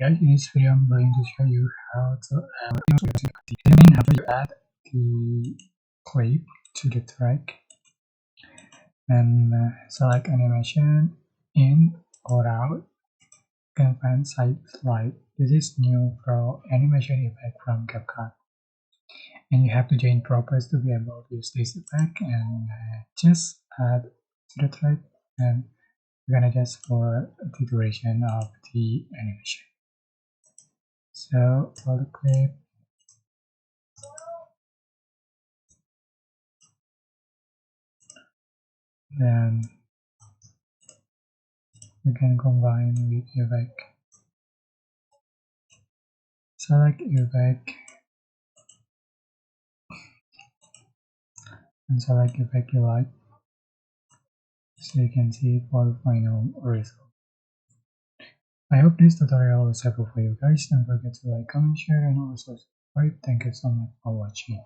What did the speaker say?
Guys, in this video I'm going to show you how to after you add the clip to the track and select animation in or out. You can find side slide. This is new pro animation effect from CapCut, and you have to join properties to be able to use this effect, and just add to the track, and we're gonna adjust for the duration of the animation. So for the clip, then you can combine with effect. Select effect and select effect you like, so you can see for the final result. I hope this tutorial was helpful for you guys. Don't forget to like, comment, share, and also subscribe. Thank you so much for watching.